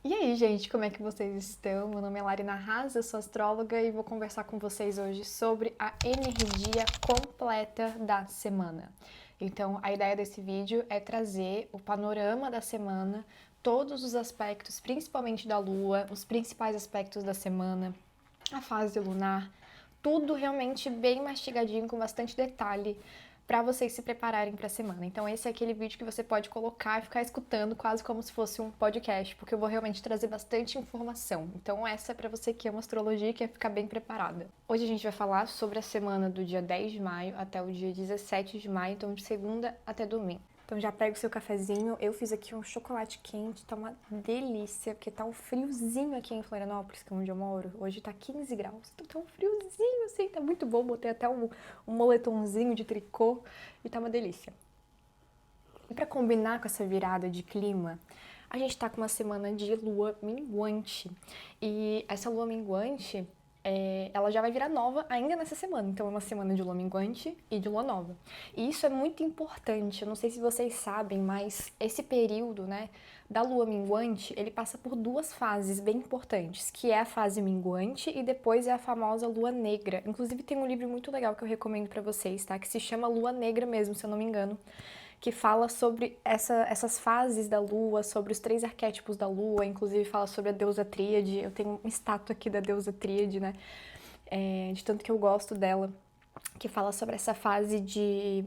E aí, gente, como é que vocês estão? Meu nome é Larina Haas, eu sou astróloga e vou conversar com vocês hoje sobre a energia completa da semana. Então, a ideia desse vídeo é trazer o panorama da semana, todos os aspectos, principalmente da Lua, os principais aspectos da semana, a fase lunar, tudo realmente bem mastigadinho, com bastante detalhe, para vocês se prepararem para a semana. Então esse é aquele vídeo que você pode colocar e ficar escutando quase como se fosse um podcast, porque eu vou realmente trazer bastante informação. Então essa é para você que ama astrologia e quer ficar bem preparada. Hoje a gente vai falar sobre a semana do dia 10 de maio até o dia 17 de maio, então de segunda até domingo. Então já pega o seu cafezinho, eu fiz aqui um chocolate quente, tá uma delícia, porque tá um friozinho aqui em Florianópolis, que é onde eu moro. Hoje tá 15 graus, então tá um friozinho assim, tá muito bom. Botei até um moletomzinho de tricô e tá uma delícia. E pra combinar com essa virada de clima, a gente tá com uma semana de lua minguante. E essa lua minguante, ela já vai virar nova ainda nessa semana. Então é uma semana de lua minguante e de lua nova. E isso é muito importante. Eu não sei se vocês sabem, mas esse período, né, da lua minguante, ele passa por duas fases bem importantes, que é a fase minguante e depois é a famosa lua negra. Inclusive tem um livro muito legal que eu recomendo pra vocês, tá? Que se chama Lua Negra mesmo, se eu não me engano, que fala sobre essas fases da Lua, sobre os três arquétipos da Lua, inclusive fala sobre a deusa Tríade. Eu tenho uma estátua aqui da deusa Tríade, né? De tanto que eu gosto dela, que fala sobre essa fase de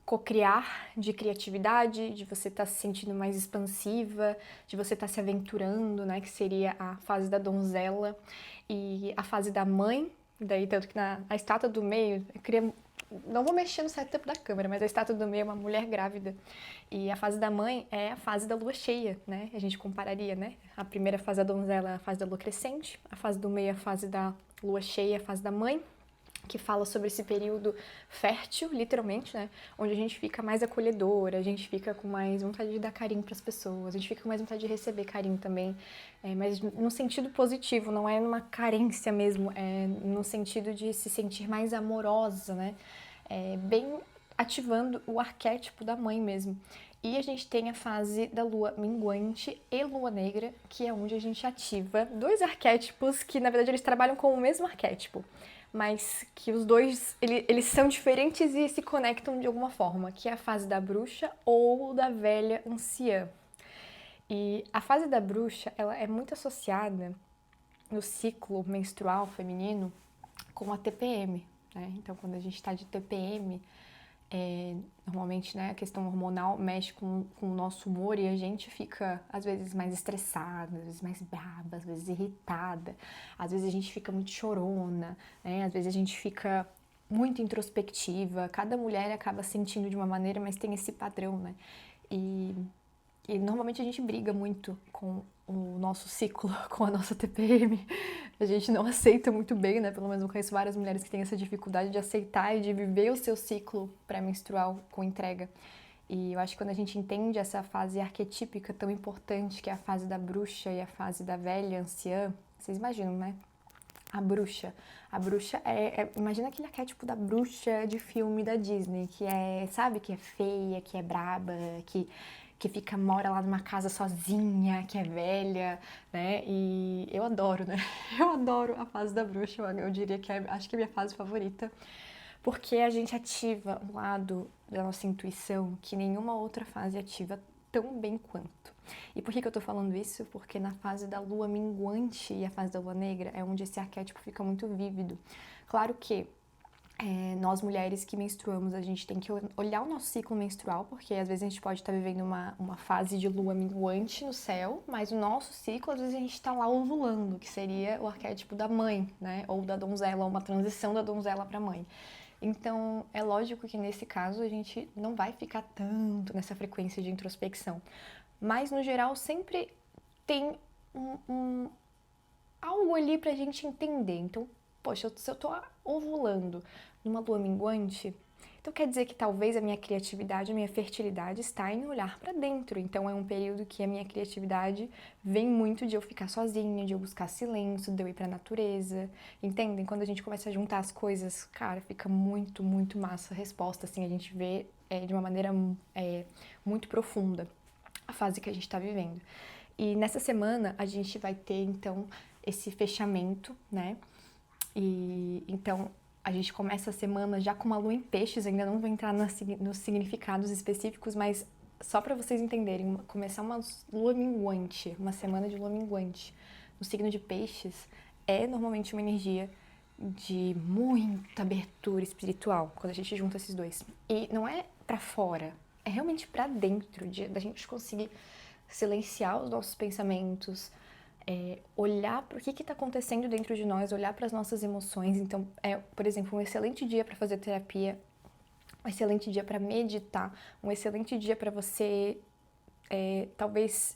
cocriar, de criatividade, de você estar se sentindo mais expansiva, de você estar se aventurando, né? Que seria a fase da donzela e a fase da mãe. Daí, tanto que a estátua do meio, eu queria não vou mexer no setup da câmera, mas a estátua do meio é uma mulher grávida. E a fase da mãe é a fase da lua cheia, né? A gente compararia, né? A primeira fase da donzela é a fase da lua crescente, a fase do meio é a fase da lua cheia, a fase da mãe, que fala sobre esse período fértil, literalmente, né? Onde a gente fica mais acolhedora, a gente fica com mais vontade de dar carinho para as pessoas, a gente fica com mais vontade de receber carinho também, mas no sentido positivo, não é numa carência mesmo, é no sentido de se sentir mais amorosa, né? Bem ativando o arquétipo da mãe mesmo. E a gente tem a fase da lua minguante e lua negra, que é onde a gente ativa dois arquétipos que, na verdade, eles trabalham com o mesmo arquétipo, mas que os dois, eles são diferentes e se conectam de alguma forma, que é a fase da bruxa ou da velha anciã. E a fase da bruxa, ela é muito associada no ciclo menstrual feminino com a TPM, né? Então, quando a gente está de TPM, normalmente, né, a questão hormonal mexe com o nosso humor e a gente fica, às vezes, mais estressada, às vezes mais braba, às vezes irritada, às vezes a gente fica muito chorona, né, às vezes a gente fica muito introspectiva. Cada mulher acaba sentindo de uma maneira, mas tem esse padrão, né? E e normalmente a gente briga muito com o nosso ciclo, com a nossa TPM. A gente não aceita muito bem, né? Pelo menos eu conheço várias mulheres que têm essa dificuldade de aceitar e de viver o seu ciclo pré-menstrual com entrega. E eu acho que quando a gente entende essa fase arquetípica tão importante, que é a fase da bruxa e a fase da velha anciã, vocês imaginam, né? A bruxa. A bruxa imagina aquele arquétipo da bruxa de filme da Disney, que é, sabe, que é feia, que é braba, mora lá numa casa sozinha, que é velha, né? E eu adoro, né? Eu adoro a fase da bruxa, eu diria que acho que é a minha fase favorita, porque a gente ativa um lado da nossa intuição que nenhuma outra fase ativa tão bem quanto. E por que eu tô falando isso? Porque na fase da lua minguante e a fase da lua negra é onde esse arquétipo fica muito vívido. Claro que nós mulheres que menstruamos, a gente tem que olhar o nosso ciclo menstrual, porque às vezes a gente pode estar vivendo uma fase de lua minguante no céu, mas o nosso ciclo, às vezes a gente está lá ovulando, que seria o arquétipo da mãe, né? Ou da donzela, ou uma transição da donzela para mãe. Então, é lógico que nesse caso a gente não vai ficar tanto nessa frequência de introspecção, mas no geral sempre tem algo ali pra gente entender. Então, poxa, se eu tô ovulando numa lua minguante, então quer dizer que talvez a minha criatividade, a minha fertilidade está em olhar para dentro. Então é um período que a minha criatividade vem muito de eu ficar sozinha, de eu buscar silêncio, de eu ir para a natureza. Entendem? Quando a gente começa a juntar as coisas, cara, fica muito, muito massa a resposta. Assim, a gente vê de uma maneira muito profunda a fase que a gente está vivendo. E nessa semana a gente vai ter, então, esse fechamento, né? E então a gente começa a semana já com uma lua em peixes, ainda não vou entrar nos significados específicos, mas só para vocês entenderem, começar uma lua minguante, uma semana de lua minguante no signo de peixes é normalmente uma energia de muita abertura espiritual, quando a gente junta esses dois. E não é para fora, é realmente para dentro, da gente conseguir silenciar os nossos pensamentos, olhar para o que está acontecendo dentro de nós, olhar para as nossas emoções. Então, por exemplo, um excelente dia para fazer terapia, um excelente dia para meditar, um excelente dia para você, talvez,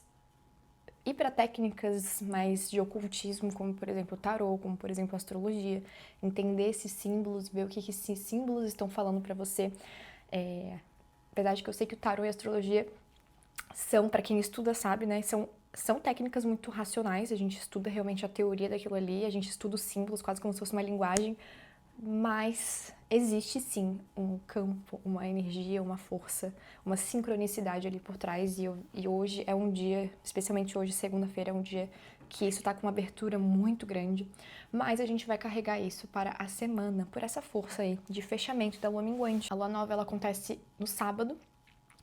ir para técnicas mais de ocultismo, como, por exemplo, o tarô, como, por exemplo, a astrologia, entender esses símbolos, ver o que esses símbolos estão falando para você. Apesar de que eu sei que o tarô e a astrologia são, para quem estuda sabe, né, são técnicas muito racionais, a gente estuda realmente a teoria daquilo ali, a gente estuda os símbolos quase como se fosse uma linguagem, mas existe sim um campo, uma energia, uma força, uma sincronicidade ali por trás, e hoje é um dia, especialmente hoje, segunda-feira, é um dia que isso tá com uma abertura muito grande, mas a gente vai carregar isso para a semana, por essa força aí de fechamento da lua minguante. A lua nova, ela acontece no sábado.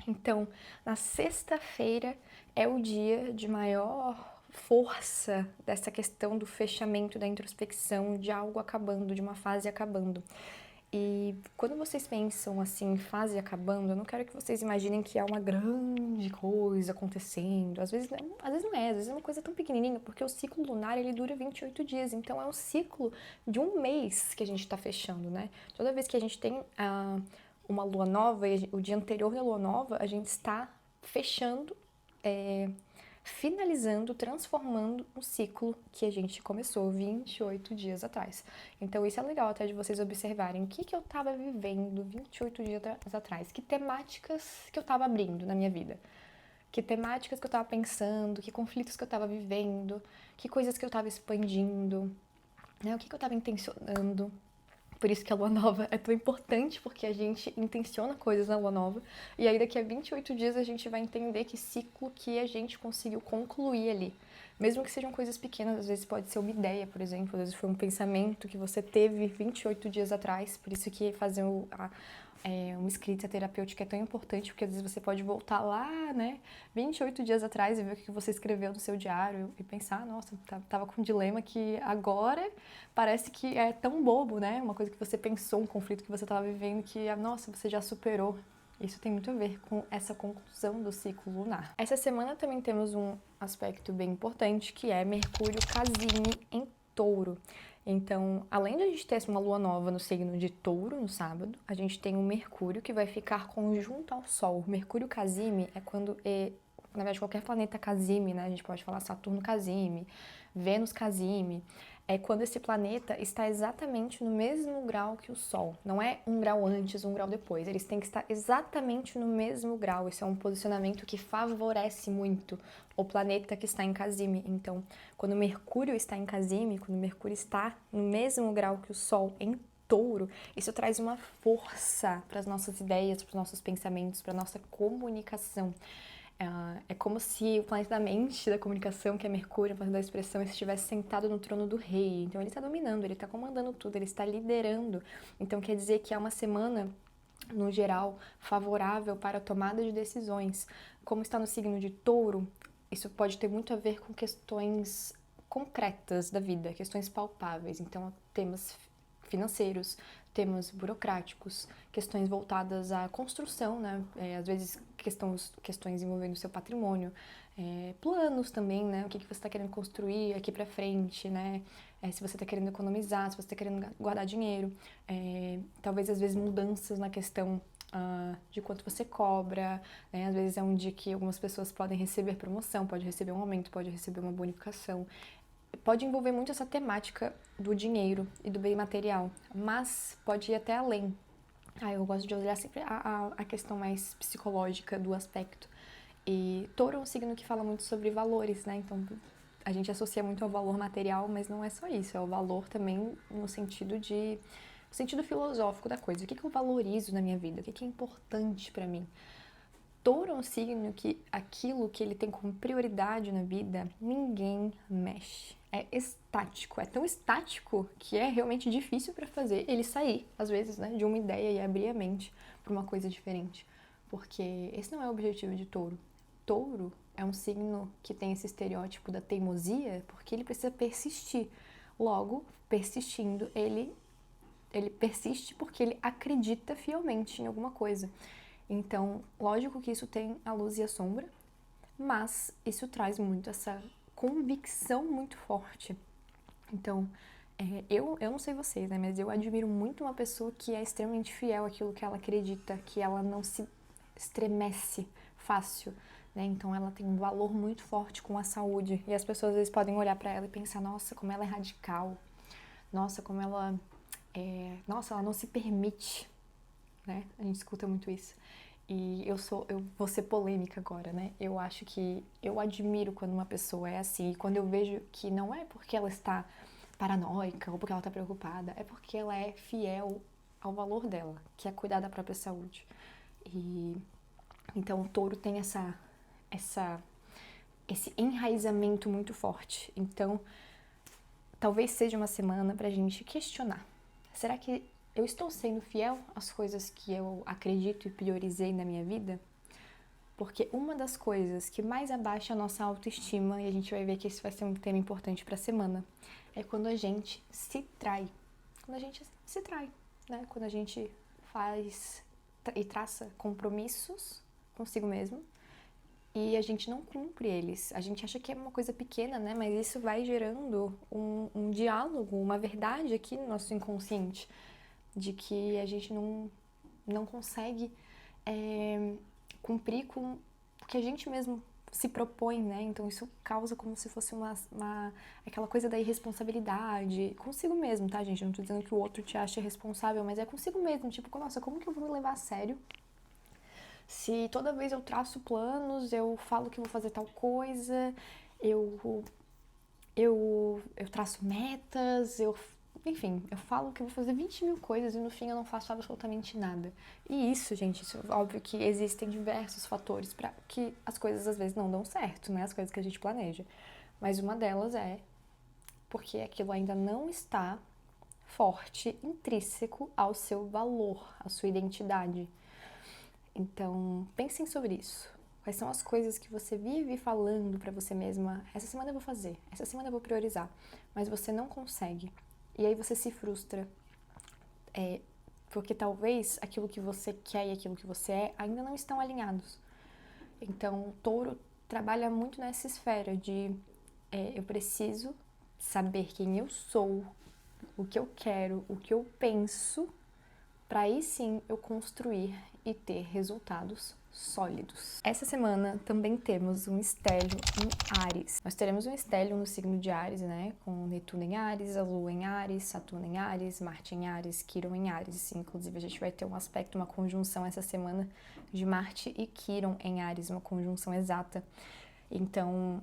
Então, na sexta-feira é o dia de maior força dessa questão do fechamento, da introspecção, de algo acabando, de uma fase acabando. E quando vocês pensam assim, em fase acabando, eu não quero que vocês imaginem que é uma grande coisa acontecendo. Às vezes não é, às vezes é uma coisa tão pequenininha, porque o ciclo lunar ele dura 28 dias, então é um ciclo de um mês que a gente está fechando, né? Toda vez que a gente tem uma lua nova, e o dia anterior da lua nova, a gente está fechando, finalizando, transformando um ciclo que a gente começou 28 dias atrás. Então isso é legal até de vocês observarem o que eu estava vivendo 28 dias atrás, que temáticas que eu estava abrindo na minha vida, que temáticas que eu estava pensando, que conflitos que eu estava vivendo, que coisas que eu estava expandindo, né? O que eu estava intencionando. Por isso que a lua nova é tão importante, porque a gente intenciona coisas na lua nova, e aí daqui a 28 dias a gente vai entender que ciclo que a gente conseguiu concluir ali. Mesmo que sejam coisas pequenas, às vezes pode ser uma ideia, por exemplo, às vezes foi um pensamento que você teve 28 dias atrás, por isso que fazer uma escrita terapêutica é tão importante, porque às vezes você pode voltar lá, né, 28 dias atrás e ver o que você escreveu no seu diário e pensar, nossa, tava com um dilema que agora parece que é tão bobo, né, uma coisa que você pensou, um conflito que você estava vivendo que, nossa, você já superou. Isso tem muito a ver com essa conclusão do ciclo lunar. Essa semana também temos um aspecto bem importante, que é Mercúrio casine em Touro. Então, além de a gente ter uma lua nova no signo de Touro no sábado, a gente tem um Mercúrio que vai ficar conjunto ao Sol. Mercúrio casime é quando, na verdade, qualquer planeta casime, né? A gente pode falar Saturno casime, Vênus casime. É quando esse planeta está exatamente no mesmo grau que o Sol. Não é um grau antes, um grau depois. Eles têm que estar exatamente no mesmo grau. Esse é um posicionamento que favorece muito o planeta que está em casime. Então, quando Mercúrio está em casime, quando Mercúrio está no mesmo grau que o Sol em Touro, isso traz uma força para as nossas ideias, para os nossos pensamentos, para a nossa comunicação. É como se o planeta da mente, da comunicação, que é Mercúrio, o planeta da expressão, estivesse sentado no trono do rei. Então ele está dominando, ele está comandando tudo, ele está liderando. Então quer dizer que é uma semana, no geral, favorável para a tomada de decisões. Como está no signo de Touro, isso pode ter muito a ver com questões concretas da vida, questões palpáveis. Então temas financeiros, temas burocráticos, questões voltadas à construção, né? Às vezes questões envolvendo o seu patrimônio, planos também, né? O que você está querendo construir aqui para frente, né? Se você está querendo economizar, se você está querendo guardar dinheiro, talvez às vezes mudanças na questão de quanto você cobra, né? Às vezes é um dia que algumas pessoas podem receber promoção, pode receber um aumento, pode receber uma bonificação. Pode envolver muito essa temática do dinheiro e do bem material, mas pode ir até além. Eu gosto de olhar sempre a questão mais psicológica do aspecto. E Touro é um signo que fala muito sobre valores, né? Então a gente associa muito ao valor material, mas não é só isso, é o valor também no sentido filosófico da coisa. O que eu valorizo na minha vida? O que é importante para mim? Touro é um signo que aquilo que ele tem como prioridade na vida, ninguém mexe. É estático, é tão estático que é realmente difícil para fazer ele sair, às vezes, né, de uma ideia e abrir a mente para uma coisa diferente. Porque esse não é o objetivo de Touro. Touro é um signo que tem esse estereótipo da teimosia porque ele precisa persistir. Logo, persistindo, ele persiste porque ele acredita fielmente em alguma coisa. Então, lógico que isso tem a luz e a sombra, mas isso traz muito essa convicção muito forte. Então, eu não sei vocês, né, mas eu admiro muito uma pessoa que é extremamente fiel àquilo que ela acredita, que ela não se estremece fácil, né? Então, ela tem um valor muito forte com a saúde. E as pessoas às vezes podem olhar para ela e pensar: nossa, como ela é radical, nossa, como ela nossa, ela não se permite, né? A gente escuta muito isso. E eu vou ser polêmica agora, né? Eu acho que eu admiro quando uma pessoa é assim, e quando eu vejo que não é porque ela está paranoica ou porque ela está preocupada, é porque ela é fiel ao valor dela, que é cuidar da própria saúde. E então o touro tem esse enraizamento muito forte. Então, talvez seja uma semana pra gente questionar. Será que eu estou sendo fiel às coisas que eu acredito e priorizei na minha vida? Porque uma das coisas que mais abaixa a nossa autoestima, e a gente vai ver que esse vai ser um tema importante para a semana, é quando a gente se trai. Quando a gente se trai, né? Quando a gente faz e traça compromissos consigo mesmo e a gente não cumpre eles. A gente acha que é uma coisa pequena, né? Mas isso vai gerando um diálogo, uma verdade aqui no nosso inconsciente, de que a gente não consegue cumprir com o que a gente mesmo se propõe, né? Então isso causa como se fosse aquela coisa da irresponsabilidade consigo mesmo, tá, gente? Eu não tô dizendo que o outro te acha responsável, mas é consigo mesmo, tipo, nossa, como que eu vou me levar a sério se toda vez eu traço planos, eu falo que vou fazer tal coisa, eu traço metas, enfim, eu falo que eu vou fazer 20 mil coisas e no fim eu não faço absolutamente nada. E isso, gente, isso, óbvio que existem diversos fatores para que as coisas às vezes não dão certo, né? As coisas que a gente planeja. Mas uma delas é porque aquilo ainda não está forte, intrínseco ao seu valor, à sua identidade. Então, pensem sobre isso. Quais são as coisas que você vive falando pra você mesma? Essa semana eu vou fazer, essa semana eu vou priorizar, mas você não consegue. E aí você se frustra, porque talvez aquilo que você quer e aquilo que você é ainda não estão alinhados. Então, o touro trabalha muito nessa esfera de eu preciso saber quem eu sou, o que eu quero, o que eu penso, para aí sim eu construir e ter resultados sólidos. Essa semana também temos um estélio em Áries. Nós teremos um estélio no signo de Áries, né? Com Netuno em Áries, a Lua em Áries, Saturno em Áries, Marte em Áries, Quirón em Áries. Inclusive a gente vai ter um aspecto, uma conjunção essa semana de Marte e Quirón em Áries, uma conjunção exata. Então,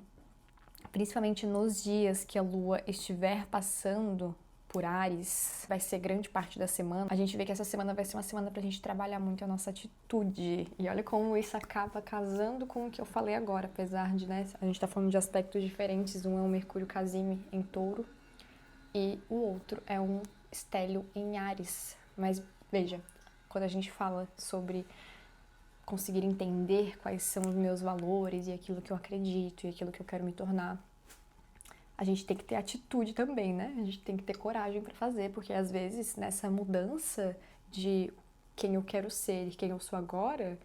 principalmente nos dias que a Lua estiver passando por Áries, vai ser grande parte da semana. A gente vê que essa semana vai ser uma semana pra gente trabalhar muito a nossa atitude. E olha como isso acaba casando com o que eu falei agora, apesar de, né, a gente tá falando de aspectos diferentes. Um é um Mercúrio Casime em Touro e o outro é um estélio em Áries. Mas veja, quando a gente fala sobre conseguir entender quais são os meus valores e aquilo que eu acredito e aquilo que eu quero me tornar, a gente tem que ter atitude também, né? A gente tem que ter coragem para fazer, porque às vezes nessa mudança de quem eu quero ser e quem eu sou agora,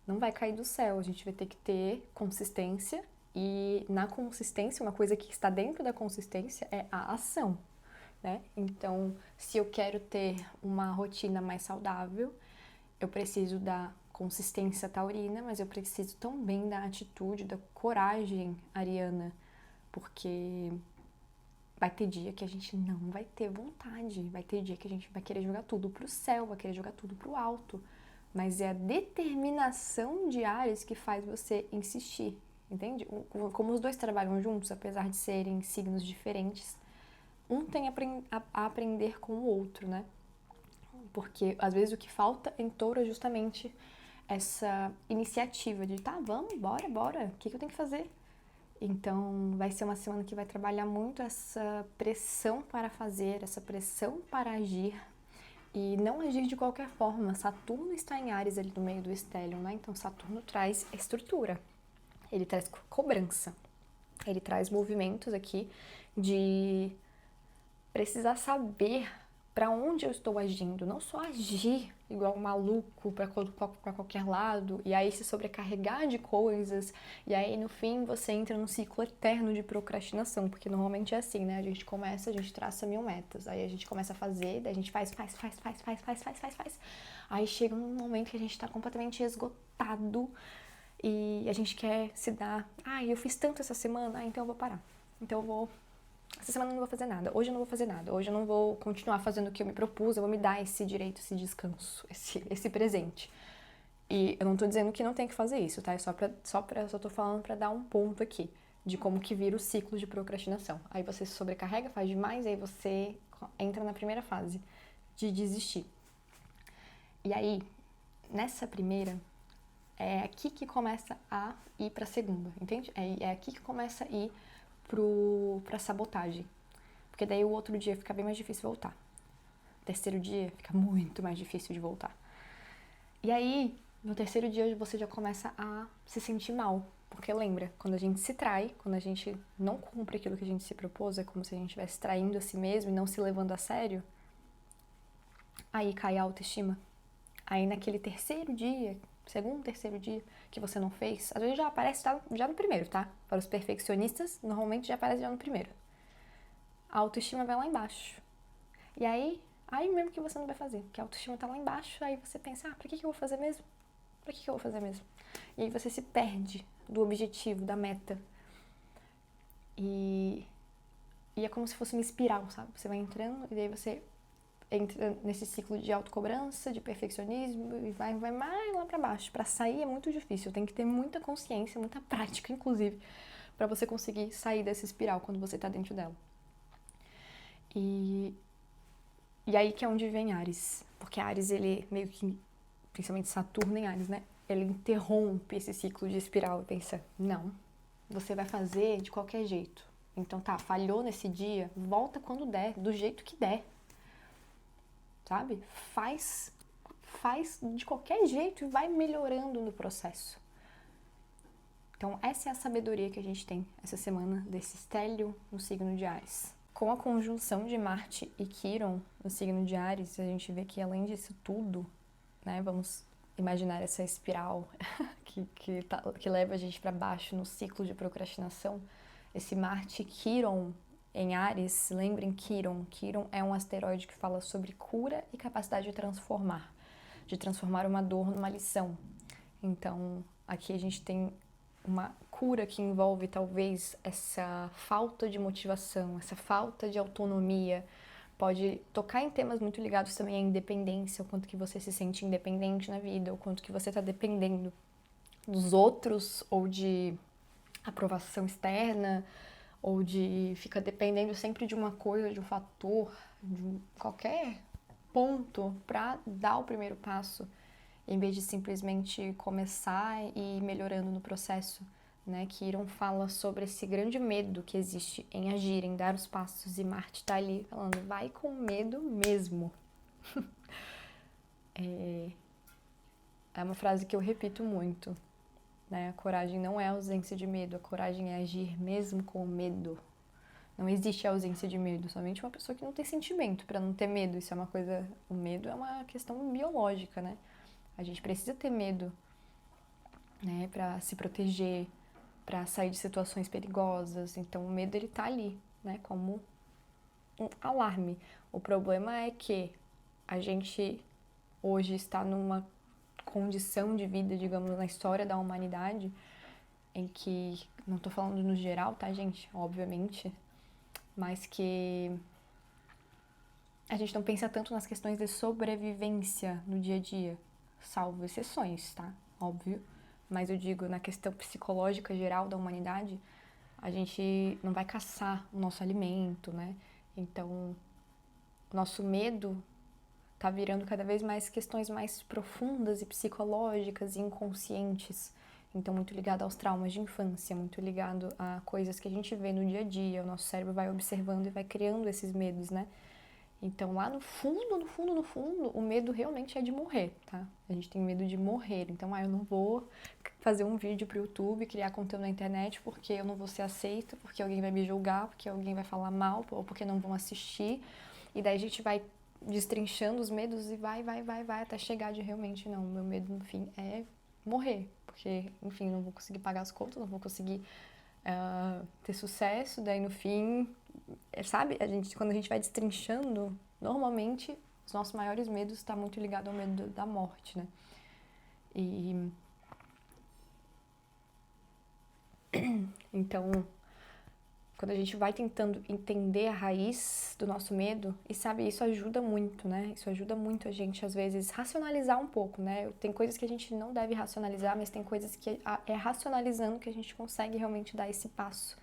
não vai cair do céu. A gente vai ter que ter consistência e na consistência, uma coisa que está dentro da consistência é a ação, né? Então, se eu quero ter uma rotina mais saudável, eu preciso da consistência taurina, mas eu preciso também da atitude, da coragem ariana, porque vai ter dia que a gente não vai ter vontade, vai ter dia que a gente vai querer jogar tudo pro céu, vai querer jogar tudo pro alto, mas é a determinação de Áries que faz você insistir, entende? Como os dois trabalham juntos, apesar de serem signos diferentes, um tem a aprender com o outro, né? Porque às vezes o que falta em Touro é justamente essa iniciativa de tá, vamos, bora, o que eu tenho que fazer? Então, vai ser uma semana que vai trabalhar muito essa pressão para fazer, essa pressão para agir e não agir de qualquer forma. Saturno está em Áries ali no meio do estélio, né? Então, Saturno traz estrutura, ele traz cobrança, ele traz movimentos aqui de precisar saber para onde eu estou agindo, não só agir igual um maluco para qualquer lado e aí se sobrecarregar de coisas e aí no fim você entra num ciclo eterno de procrastinação, porque normalmente é assim, né? A gente traça 1000 metas, aí a gente começa a fazer, daí a gente faz, aí chega um momento que a gente tá completamente esgotado e a gente quer se dar, eu fiz tanto essa semana, então eu vou parar, essa semana eu não vou fazer nada, hoje eu não vou fazer nada, hoje eu não vou continuar fazendo o que eu me propus, eu vou me dar esse direito, esse descanso, esse presente. E eu não tô dizendo que não tem que fazer isso, tá? Eu só tô falando pra dar um ponto aqui, de como que vira o ciclo de procrastinação. Aí você se sobrecarrega, faz demais, aí você entra na primeira fase de desistir. E aí, nessa primeira, é aqui que começa a ir pra segunda, entende? É aqui que começa a ir pra sabotagem. Porque daí o outro dia fica bem mais difícil voltar. O terceiro dia fica muito mais difícil de voltar. E aí, no terceiro dia você já começa a se sentir mal. Porque lembra, quando a gente se trai, quando a gente não cumpre aquilo que a gente se propôs, é como se a gente estivesse traindo a si mesmo e não se levando a sério, aí cai a autoestima. Aí naquele terceiro dia, segundo, terceiro dia que você não fez, às vezes já aparece já no primeiro, tá? Para os perfeccionistas, normalmente já aparece já no primeiro. A autoestima vai lá embaixo. E aí mesmo que você não vai fazer, porque a autoestima tá lá embaixo, aí você pensa, pra que eu vou fazer mesmo? Pra que eu vou fazer mesmo? E aí você se perde do objetivo, da meta. E é como se fosse uma espiral, sabe? Você vai entrando e daí você entra nesse ciclo de autocobrança, de perfeccionismo e vai mais lá pra baixo. Pra sair é muito difícil, tem que ter muita consciência, muita prática, inclusive, pra você conseguir sair dessa espiral quando você tá dentro dela. E aí que é onde vem Áries, porque Áries, ele meio que, principalmente Saturno em Áries, né? Ele interrompe esse ciclo de espiral e pensa, não, você vai fazer de qualquer jeito. Então tá, falhou nesse dia, volta quando der, do jeito que der. Sabe? Faz de qualquer jeito e vai melhorando no processo. Então essa é a sabedoria que a gente tem essa semana desse estélio no signo de Áries. Com a conjunção de Marte e Quirón no signo de Áries, a gente vê que além disso tudo, né, vamos imaginar essa espiral que leva a gente para baixo no ciclo de procrastinação, esse Marte Quirón em Áries, lembrem Quirón. Quirón é um asteroide que fala sobre cura e capacidade de transformar uma dor numa lição. Então, aqui a gente tem uma cura que envolve talvez essa falta de motivação, essa falta de autonomia. Pode tocar em temas muito ligados também à independência, o quanto que você se sente independente na vida, o quanto que você está dependendo dos outros ou de aprovação externa, ou de ficar dependendo sempre de uma coisa, de um fator, de qualquer ponto para dar o primeiro passo, em vez de simplesmente começar e ir melhorando no processo, né? Quirón fala sobre esse grande medo que existe em agir, em dar os passos, e Marte tá ali falando, vai com medo mesmo. É uma frase que eu repito muito, né? A coragem não é ausência de medo, a coragem é agir mesmo com medo. Não existe ausência de medo, somente uma pessoa que não tem sentimento para não ter medo. Isso é uma coisa, o medo é uma questão biológica, né? A gente precisa ter medo, né, para se proteger, para sair de situações perigosas. Então o medo ele tá ali, né, como um alarme. O problema é que a gente hoje está numa condição de vida, digamos, na história da humanidade, em que, não tô falando no geral, tá, gente? Obviamente, mas que a gente não pensa tanto nas questões de sobrevivência no dia a dia, salvo exceções, tá? Óbvio. Mas eu digo, na questão psicológica geral da humanidade, a gente não vai caçar o nosso alimento, né? Então, o nosso medo tá virando cada vez mais questões mais profundas e psicológicas e inconscientes. Então, muito ligado aos traumas de infância, muito ligado a coisas que a gente vê no dia a dia. O nosso cérebro vai observando e vai criando esses medos, né? Então, lá no fundo, no fundo, no fundo, o medo realmente é de morrer, tá? A gente tem medo de morrer. Então, eu não vou fazer um vídeo pro YouTube, criar conteúdo na internet porque eu não vou ser aceita, porque alguém vai me julgar, porque alguém vai falar mal, ou porque não vão assistir. E daí a gente vai destrinchando os medos e vai até chegar de realmente, não, meu medo no fim é morrer. Porque, enfim, não vou conseguir pagar as contas, não vou conseguir ter sucesso, daí no fim, sabe? Quando a gente vai destrinchando, normalmente os nossos maiores medos estão muito ligados ao medo da morte, né? E então, quando a gente vai tentando entender a raiz do nosso medo, e sabe, isso ajuda muito, né? Isso ajuda muito a gente, às vezes, racionalizar um pouco, né? Tem coisas que a gente não deve racionalizar, mas tem coisas que é racionalizando que a gente consegue realmente dar esse passo,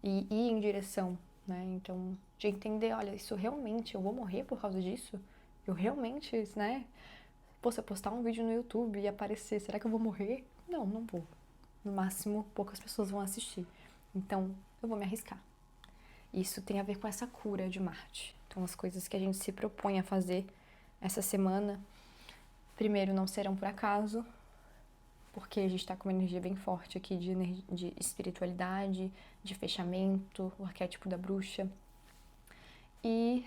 e ir em direção, né? Então, de entender, olha, isso realmente, eu vou morrer por causa disso? Eu realmente, né? Pô, se eu postar um vídeo no YouTube e aparecer, será que eu vou morrer? Não, não vou. No máximo, poucas pessoas vão assistir. Então, eu vou me arriscar. Isso tem a ver com essa cura de Marte. Então, as coisas que a gente se propõe a fazer essa semana, primeiro, não serão por acaso, porque a gente está com uma energia bem forte aqui de espiritualidade, de fechamento, o arquétipo da bruxa. E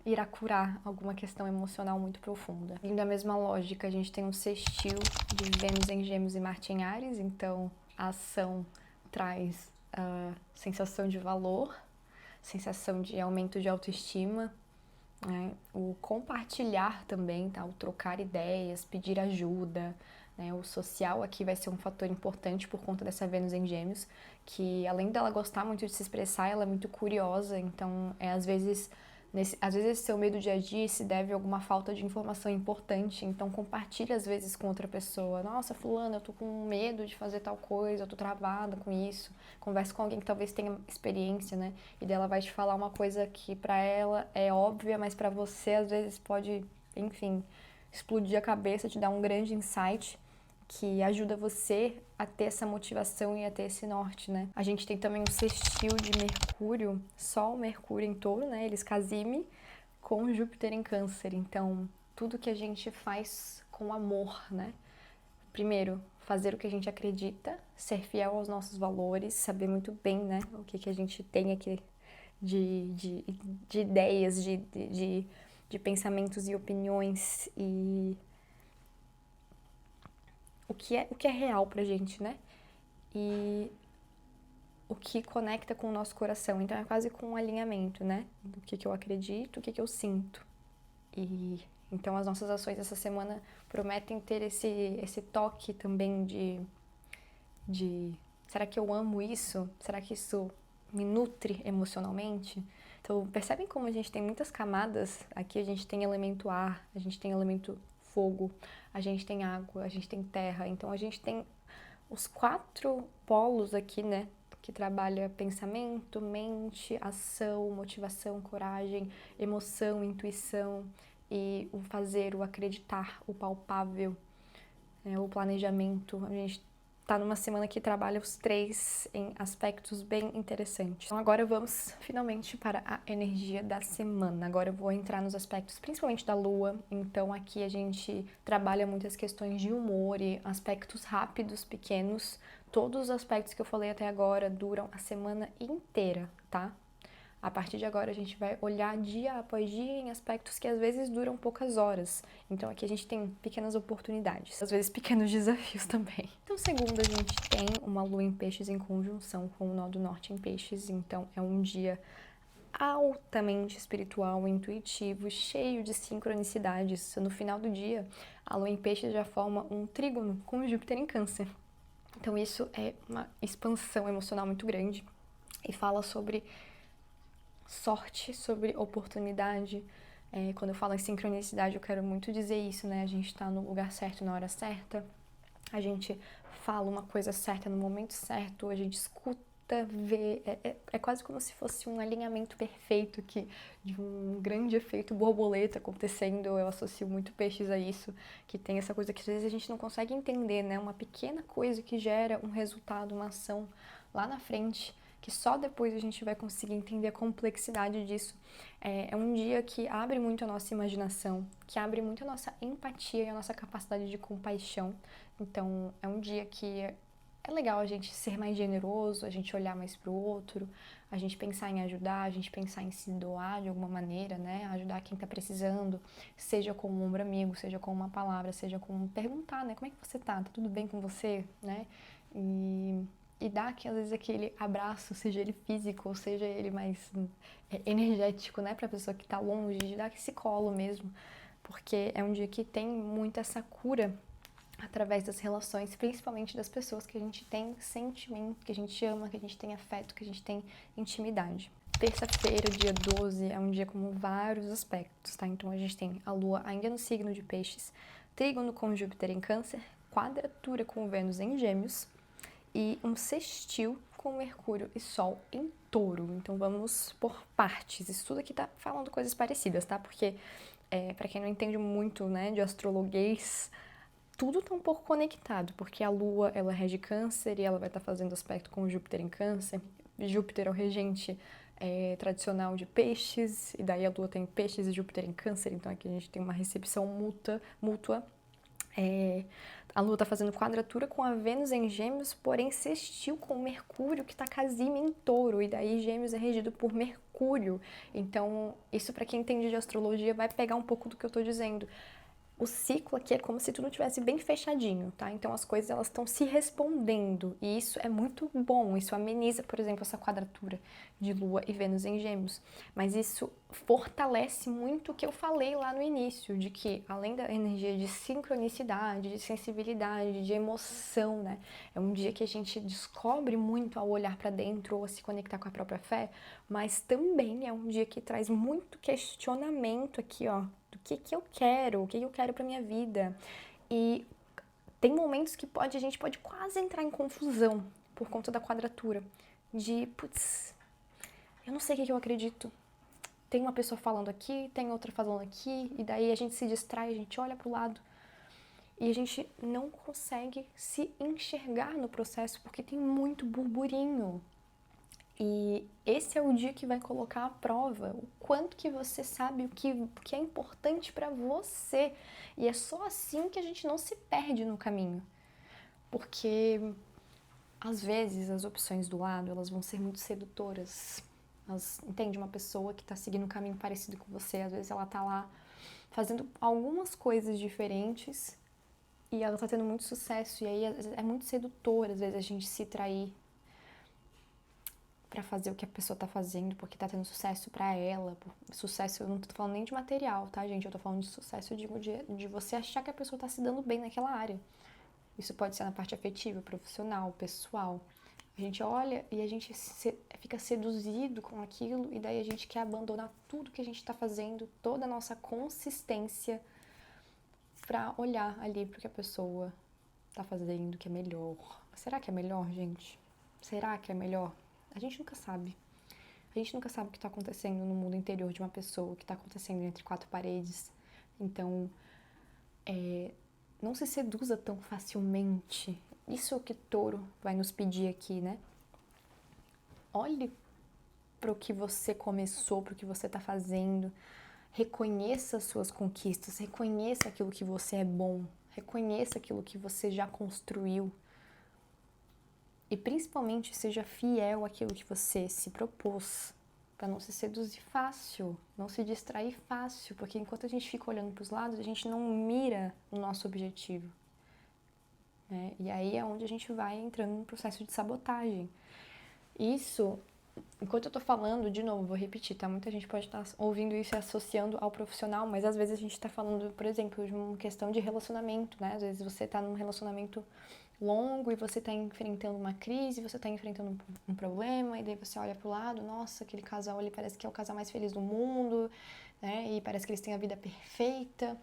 irá curar alguma questão emocional muito profunda. E da mesma lógica, a gente tem um sextil de Vênus em Gêmeos e Marte em Áries, então a ação traz sensação de valor, sensação de aumento de autoestima, né? O compartilhar também, tá? O trocar ideias, pedir ajuda, né? O social aqui vai ser um fator importante por conta dessa Vênus em Gêmeos, que além dela gostar muito de se expressar, ela é muito curiosa, então às vezes esse seu medo de agir se deve a alguma falta de informação importante, então compartilha às vezes com outra pessoa. Nossa, fulana, eu tô com medo de fazer tal coisa, eu tô travada com isso. Conversa com alguém que talvez tenha experiência, né? E daí ela vai te falar uma coisa que pra ela é óbvia, mas pra você às vezes pode, enfim, explodir a cabeça, te dar um grande insight que ajuda você a ter essa motivação e a ter esse norte, né? A gente tem também um sextil de Mercúrio, Sol, Mercúrio em Touro, né? Eles casime com Júpiter em Câncer. Então, tudo que a gente faz com amor, né? Primeiro, fazer o que a gente acredita, ser fiel aos nossos valores, saber muito bem, né? O que a gente tem aqui de ideias, de pensamentos e opiniões e o que é real pra gente, né? E o que conecta com o nosso coração. Então é quase com um alinhamento, né? Do que eu acredito, o que eu sinto. E então as nossas ações essa semana prometem ter esse toque também de será que eu amo isso? Será que isso me nutre emocionalmente? Então percebem como a gente tem muitas camadas. Aqui a gente tem elemento ar, a gente tem elemento fogo, a gente tem água, a gente tem terra. Então a gente tem os 4 polos aqui, né? Que trabalha pensamento, mente, ação, motivação, coragem, emoção, intuição e o fazer, o acreditar, o palpável, né? O planejamento. A gente tá numa semana que trabalha os 3 em aspectos bem interessantes. Então agora vamos finalmente para a energia da semana. Agora eu vou entrar nos aspectos principalmente da Lua. Então aqui a gente trabalha muitas questões de humor e aspectos rápidos, pequenos. Todos os aspectos que eu falei até agora duram a semana inteira, tá? A partir de agora a gente vai olhar dia após dia em aspectos que às vezes duram poucas horas. Então aqui a gente tem pequenas oportunidades, às vezes pequenos desafios também. Então segunda a gente tem uma lua em peixes em conjunção com o nó do norte em peixes, então é um dia altamente espiritual, intuitivo, cheio de sincronicidades. No final do dia, a lua em peixes já forma um trígono com Júpiter em Câncer. Então isso é uma expansão emocional muito grande e fala sobre sorte, sobre oportunidade. Quando eu falo em sincronicidade, eu quero muito dizer isso, né? A gente tá no lugar certo na hora certa, a gente fala uma coisa certa no momento certo, a gente escuta a ver, é quase como se fosse um alinhamento perfeito aqui, de um grande efeito borboleta acontecendo. Eu associo muito peixes a isso, que tem essa coisa que às vezes a gente não consegue entender, né? Uma pequena coisa que gera um resultado, uma ação lá na frente, que só depois a gente vai conseguir entender a complexidade disso. É um dia que abre muito a nossa imaginação, que abre muito a nossa empatia e a nossa capacidade de compaixão. Então, é um dia que é legal a gente ser mais generoso, a gente olhar mais pro outro, a gente pensar em ajudar, a gente pensar em se doar de alguma maneira, né? Ajudar quem tá precisando, seja com um ombro amigo, seja com uma palavra, seja com perguntar, né? Como é que você tá? Tá tudo bem com você, né? E dar, às vezes, aquele abraço, seja ele físico ou seja ele mais energético, né? Pra pessoa que tá longe, de dar esse colo mesmo, porque é um dia que tem muito essa cura através das relações, principalmente das pessoas que a gente tem sentimento, que a gente ama, que a gente tem afeto, que a gente tem intimidade. Terça-feira, dia 12, é um dia com vários aspectos, tá? Então a gente tem a Lua ainda no signo de Peixes, trígono com Júpiter em Câncer, quadratura com Vênus em Gêmeos e um sextil com Mercúrio e Sol em Touro. Então vamos por partes. Isso tudo aqui tá falando coisas parecidas, tá? Porque, para quem não entende muito, né, de astrologuês, tudo tá um pouco conectado, porque a Lua, ela rege Câncer e ela vai estar fazendo aspecto com Júpiter em Câncer. Júpiter é o regente tradicional de Peixes, e daí a Lua tem Peixes e Júpiter em Câncer, então aqui a gente tem uma recepção mútua. A Lua tá fazendo quadratura com a Vênus em Gêmeos, porém sextil com o Mercúrio, que tá casima em Touro, e daí Gêmeos é regido por Mercúrio. Então, isso para quem entende de astrologia vai pegar um pouco do que eu tô dizendo. O ciclo aqui é como se tudo tivesse bem fechadinho, tá? Então as coisas elas estão se respondendo e isso é muito bom, isso ameniza, por exemplo, essa quadratura de Lua e Vênus em Gêmeos. Mas isso fortalece muito o que eu falei lá no início, de que além da energia de sincronicidade, de sensibilidade, de emoção, né? É um dia que a gente descobre muito ao olhar para dentro ou a se conectar com a própria fé, mas também é um dia que traz muito questionamento aqui, ó, do que eu quero, o que eu quero pra minha vida. E tem momentos que a gente pode quase entrar em confusão por conta da quadratura. De, putz, eu não sei o que eu acredito. Tem uma pessoa falando aqui, tem outra falando aqui, e daí a gente se distrai, a gente olha pro lado. E a gente não consegue se enxergar no processo porque tem muito burburinho. E esse é o dia que vai colocar à prova o quanto que você sabe o que é importante para você. E é só assim que a gente não se perde no caminho. Porque, às vezes, as opções do lado, elas vão ser muito sedutoras. Entende? Uma pessoa que tá seguindo um caminho parecido com você, às vezes ela tá lá fazendo algumas coisas diferentes e ela tá tendo muito sucesso. E aí é muito sedutor, às vezes, a gente se trair pra fazer o que a pessoa tá fazendo, porque tá tendo sucesso pra ela. Sucesso, eu não tô falando nem de material, tá, gente? Eu tô falando de sucesso de você achar que a pessoa tá se dando bem naquela área. Isso pode ser na parte afetiva, profissional, pessoal. A gente olha e a gente fica seduzido com aquilo e daí a gente quer abandonar tudo que a gente tá fazendo, toda a nossa consistência pra olhar ali pro que a pessoa tá fazendo, que é melhor. Será que é melhor, gente? Será que é melhor? A gente nunca sabe. A gente nunca sabe o que está acontecendo no mundo interior de uma pessoa, o que está acontecendo entre quatro paredes. Então, não se seduza tão facilmente. Isso é o que Touro vai nos pedir aqui, né? Olhe para o que você começou, para o que você está fazendo. Reconheça as suas conquistas, reconheça aquilo que você é bom, reconheça aquilo que você já construiu. E principalmente seja fiel àquilo que você se propôs, para não se seduzir fácil, não se distrair fácil, porque enquanto a gente fica olhando para os lados, a gente não mira no nosso objetivo, né? E aí é onde a gente vai entrando num processo de sabotagem. Isso, enquanto eu tô falando, de novo, vou repetir, tá? Muita gente pode estar ouvindo isso e associando ao profissional, mas às vezes a gente tá falando, por exemplo, de uma questão de relacionamento, né? Às vezes você tá num relacionamento longo e você está enfrentando uma crise, você está enfrentando um problema, e daí você olha pro lado, nossa, aquele casal ali parece que é o casal mais feliz do mundo, né? E parece que eles têm a vida perfeita.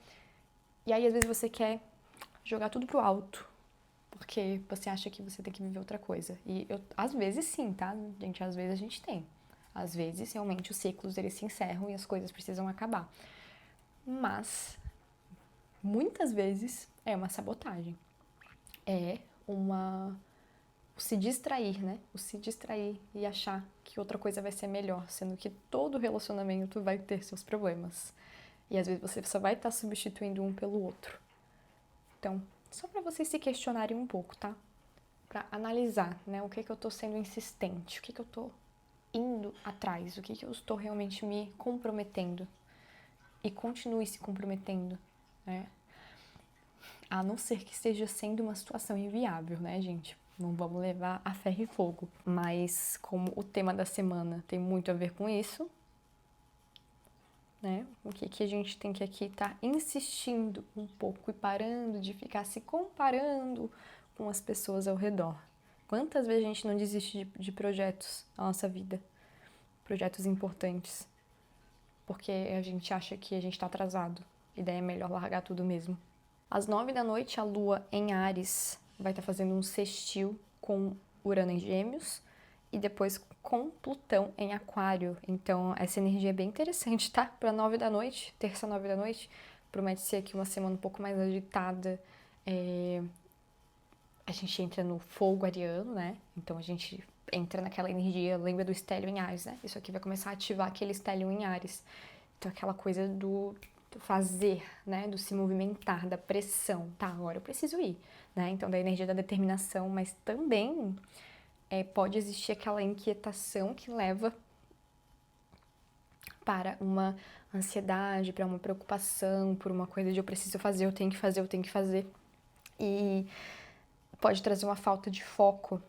E aí, às vezes, você quer jogar tudo pro alto, porque você acha que você tem que viver outra coisa. E às vezes sim, tá? Gente, às vezes a gente tem. Às vezes, realmente, os ciclos eles se encerram e as coisas precisam acabar. Mas, muitas vezes, é uma sabotagem. É uma... o se distrair, né? O se distrair e achar que outra coisa vai ser melhor, sendo que todo relacionamento vai ter seus problemas. E às vezes você só vai estar substituindo um pelo outro. Então, só para vocês se questionarem um pouco, tá? Para analisar, né? O que eu tô sendo insistente, o que eu tô indo atrás, o que eu estou realmente me comprometendo. E continue se comprometendo, né? A não ser que esteja sendo uma situação inviável, né, gente? Não vamos levar a ferro e fogo. Mas como o tema da semana tem muito a ver com isso, né? O que a gente tem que aqui estar insistindo um pouco e parando de ficar se comparando com as pessoas ao redor. Quantas vezes a gente não desiste de projetos na nossa vida? Projetos importantes. Porque a gente acha que a gente está atrasado. E daí é melhor largar tudo mesmo. Às 9 da noite, a Lua em Áries vai estar fazendo um sextil com Urano em Gêmeos e depois com Plutão em Aquário. Então, essa energia é bem interessante, tá? Para 9 da noite, terça 9 da noite, promete ser aqui uma semana um pouco mais agitada. A gente entra no fogo ariano, né? Então, a gente entra naquela energia, lembra do estélio em Áries, né? Isso aqui vai começar a ativar aquele estélio em Áries. Então, aquela coisa do fazer, né, do se movimentar, da pressão, tá, agora eu preciso ir, né, então da energia da determinação, mas também pode existir aquela inquietação que leva para uma ansiedade, para uma preocupação, por uma coisa de eu preciso fazer, eu tenho que fazer, eu tenho que fazer, e pode trazer uma falta de foco.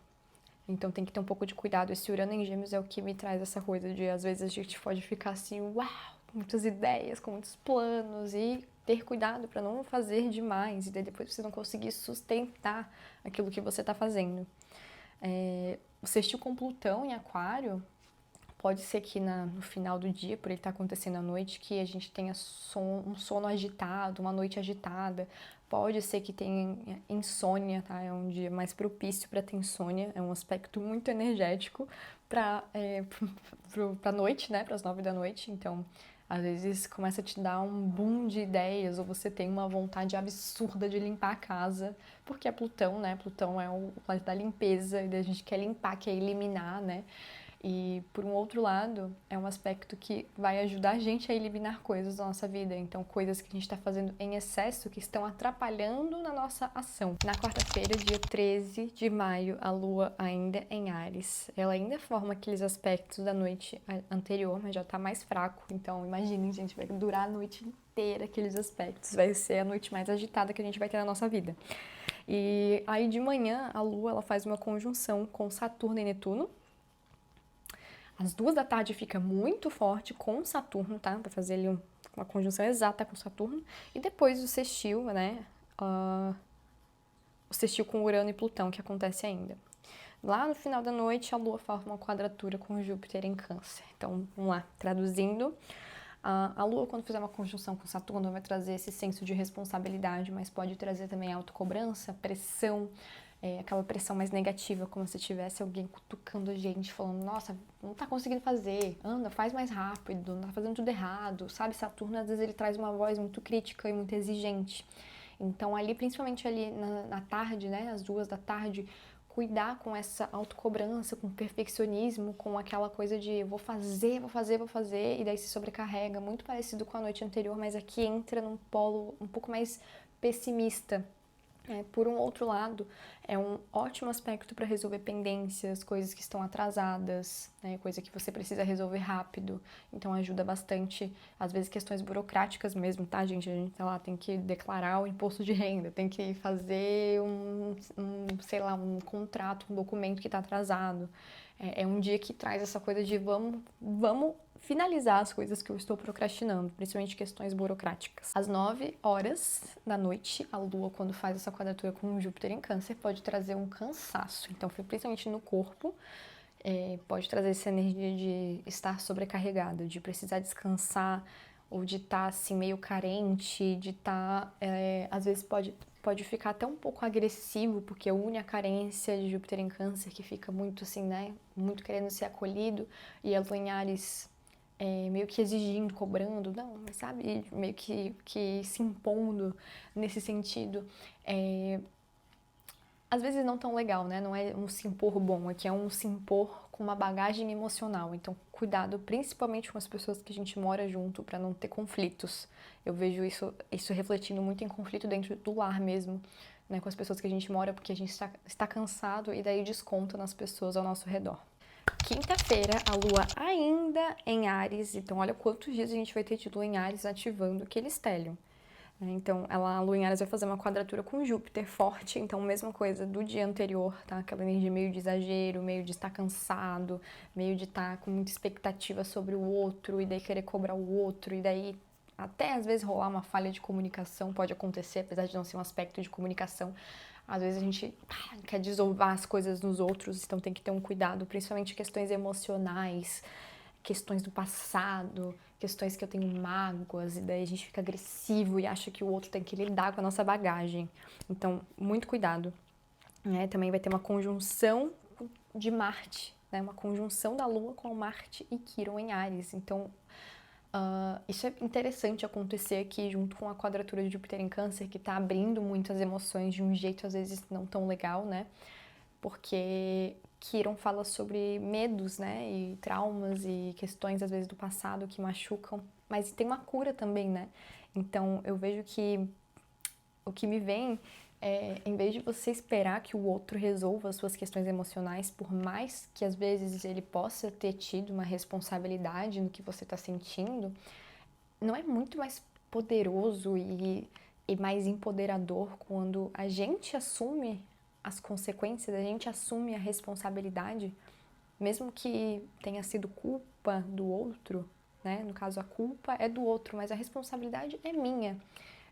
Então tem que ter um pouco de cuidado. Esse Urano em Gêmeos é o que me traz essa coisa de, às vezes, a gente pode ficar assim, uau, com muitas ideias, com muitos planos e ter cuidado para não fazer demais e daí depois você não conseguir sustentar aquilo que você está fazendo. O sextil com Plutão em Aquário, pode ser que no final do dia, por ele estar acontecendo à noite, que a gente tenha um sono agitado, uma noite agitada. Pode ser que tenha insônia, tá? É um dia mais propício para ter insônia. É um aspecto muito energético para a noite, né? Para as 9 da noite. Então, às vezes começa a te dar um boom de ideias ou você tem uma vontade absurda de limpar a casa, porque é Plutão, né? Plutão é o planeta da limpeza e a gente quer limpar, quer eliminar, né? E, por um outro lado, é um aspecto que vai ajudar a gente a eliminar coisas da nossa vida. Então, coisas que a gente está fazendo em excesso, que estão atrapalhando na nossa ação. Na quarta-feira, dia 13 de maio, a Lua ainda em Áries. Ela ainda forma aqueles aspectos da noite anterior, mas já está mais fraco. Então, imaginem, gente, vai durar a noite inteira aqueles aspectos. Vai ser a noite mais agitada que a gente vai ter na nossa vida. E aí, de manhã, a Lua ela faz uma conjunção com Saturno e Netuno. Às 2 da tarde fica muito forte com Saturno, tá? Vai fazer ali uma conjunção exata com Saturno. E depois o sextil, né? O sextil com Urano e Plutão, que acontece ainda. Lá no final da noite, a Lua forma uma quadratura com Júpiter em Câncer. Então, vamos lá, traduzindo. A Lua, quando fizer uma conjunção com Saturno, vai trazer esse senso de responsabilidade, mas pode trazer também autocobrança, pressão, aquela pressão mais negativa, como se tivesse alguém cutucando a gente, falando, nossa, não tá conseguindo fazer, anda, faz mais rápido, não tá fazendo tudo errado, sabe? Saturno, às vezes, ele traz uma voz muito crítica e muito exigente. Então, ali, principalmente ali na tarde, né, às 2 da tarde, cuidar com essa autocobrança, com perfeccionismo, com aquela coisa de vou fazer, e daí se sobrecarrega, muito parecido com a noite anterior, mas aqui entra num polo um pouco mais pessimista. Por um outro lado, é um ótimo aspecto para resolver pendências, coisas que estão atrasadas, né, coisa que você precisa resolver rápido. Então ajuda bastante, às vezes questões burocráticas mesmo, tá, gente? A gente lá tem que declarar o imposto de renda, tem que fazer sei lá, um contrato, um documento que está atrasado. É um dia que traz essa coisa de vamos finalizar as coisas que eu estou procrastinando, principalmente questões burocráticas. Às 9 horas da noite, a Lua, quando faz essa quadratura com Júpiter em Câncer, pode trazer um cansaço. Então, principalmente no corpo, pode trazer essa energia de estar sobrecarregado, de precisar descansar, ou de estar assim meio carente, de estar, às vezes pode pode ficar até um pouco agressivo, porque une a carência de Júpiter em Câncer, que fica muito assim, né, muito querendo ser acolhido, e a Lua em Áries meio que exigindo, cobrando, não, mas sabe, meio que se impondo nesse sentido. Às vezes não tão legal, né? Não é um se impor bom, aqui é um se impor com uma bagagem emocional. Então, cuidado principalmente com as pessoas que a gente mora junto para não ter conflitos. Eu vejo isso refletindo muito em conflito dentro do lar mesmo, né? Com as pessoas que a gente mora, porque a gente está cansado e daí desconta nas pessoas ao nosso redor. Quinta-feira, a Lua ainda em Áries, então olha quantos dias a gente vai ter de Lua em Áries ativando aquele estélio. Então, a Lua em Áries vai fazer uma quadratura com Júpiter forte, então mesma coisa do dia anterior, tá? Aquela energia meio de exagero, meio de estar cansado, meio de estar com muita expectativa sobre o outro, e daí querer cobrar o outro, e daí até às vezes rolar uma falha de comunicação, pode acontecer, apesar de não ser um aspecto de comunicação. Às vezes a gente quer desovar as coisas nos outros, então tem que ter um cuidado, principalmente questões emocionais, questões do passado, questões que eu tenho mágoas, e daí a gente fica agressivo e acha que o outro tem que lidar com a nossa bagagem. Então, muito cuidado. Também vai ter uma conjunção de Marte, né? Uma conjunção da Lua com Marte e Quirón em Áries. Então, isso é interessante acontecer aqui junto com a quadratura de Júpiter em Câncer, que está abrindo muito as emoções de um jeito às vezes não tão legal, né? Porque Quirón fala sobre medos, né, e traumas e questões às vezes do passado que machucam, mas tem uma cura também, né? Então eu vejo que o que me vem é, em vez de você esperar que o outro resolva as suas questões emocionais, por mais que às vezes ele possa ter tido uma responsabilidade no que você está sentindo, não é muito mais poderoso e mais empoderador quando a gente assume as consequências, a gente assume a responsabilidade, mesmo que tenha sido culpa do outro, né? No caso, a culpa é do outro, mas a responsabilidade é minha.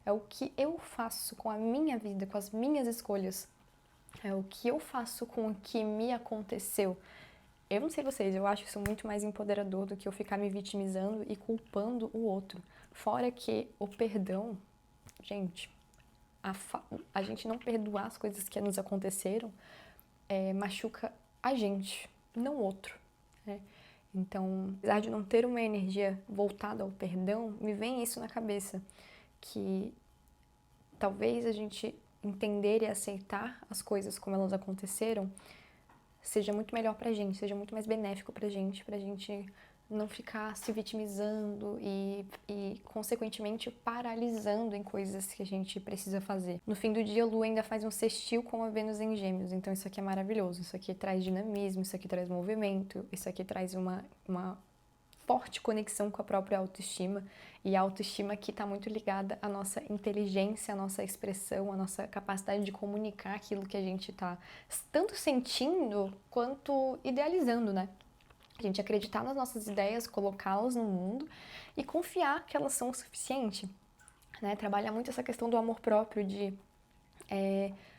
É o que eu faço com a minha vida, com as minhas escolhas. É o que eu faço com o que me aconteceu. Eu não sei vocês, eu acho isso muito mais empoderador do que eu ficar me vitimizando e culpando o outro. Fora que o perdão, gente, a gente não perdoar as coisas que nos aconteceram machuca a gente, não o outro. Né? Então, apesar de não ter uma energia voltada ao perdão, me vem isso na cabeça, que talvez a gente entender e aceitar as coisas como elas aconteceram seja muito melhor pra gente, seja muito mais benéfico pra gente não ficar se vitimizando e consequentemente, paralisando em coisas que a gente precisa fazer. No fim do dia, a Lua ainda faz um sextil com a Vênus em Gêmeos, então isso aqui é maravilhoso, isso aqui traz dinamismo, isso aqui traz movimento, isso aqui traz uma forte conexão com a própria autoestima, e a autoestima aqui está muito ligada à nossa inteligência, à nossa expressão, à nossa capacidade de comunicar aquilo que a gente está tanto sentindo quanto idealizando, né? A gente acreditar nas nossas ideias, colocá-las no mundo e confiar que elas são o suficiente, né? Trabalhar muito essa questão do amor próprio, de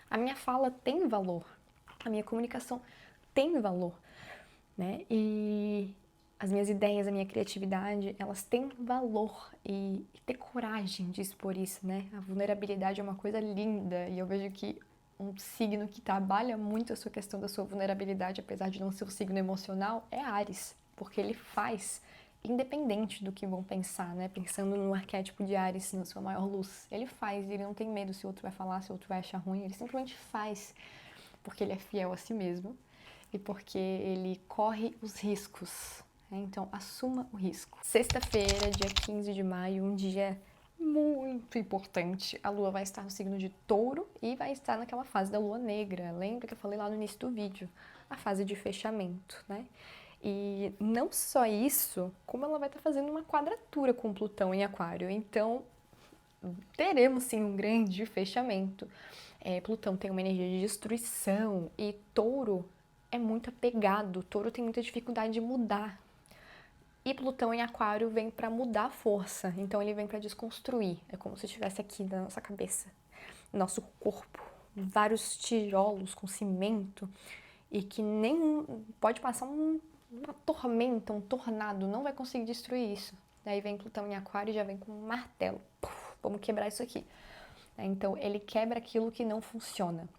a minha fala tem valor, a minha comunicação tem valor, né? E as minhas ideias, a minha criatividade, elas têm valor e ter coragem de expor isso, né? A vulnerabilidade é uma coisa linda e eu vejo que um signo que trabalha muito a sua questão da sua vulnerabilidade, apesar de não ser o signo emocional, é Áries, porque ele faz independente do que vão pensar, né? Pensando no arquétipo de Áries, na sua maior luz. Ele faz, ele não tem medo se o outro vai falar, se o outro vai achar ruim, ele simplesmente faz, porque ele é fiel a si mesmo e porque ele corre os riscos. Então, assuma o risco. Sexta-feira, dia 15 de maio, um dia muito importante. A Lua vai estar no signo de Touro e vai estar naquela fase da Lua Negra. Lembra que eu falei lá no início do vídeo? A fase de fechamento, né? E não só isso, como ela vai estar fazendo uma quadratura com Plutão em Aquário. Então, teremos sim um grande fechamento. Plutão tem uma energia de destruição e Touro é muito apegado. Touro tem muita dificuldade de mudar. E Plutão em Aquário vem para mudar a força, então ele vem para desconstruir. É como se estivesse aqui na nossa cabeça, no nosso corpo, vários tijolos com cimento e que nem pode passar uma tormenta, um tornado, não vai conseguir destruir isso. Daí vem Plutão em Aquário e já vem com um martelo. Puf, vamos quebrar isso aqui. né? Então, ele quebra aquilo que não funciona.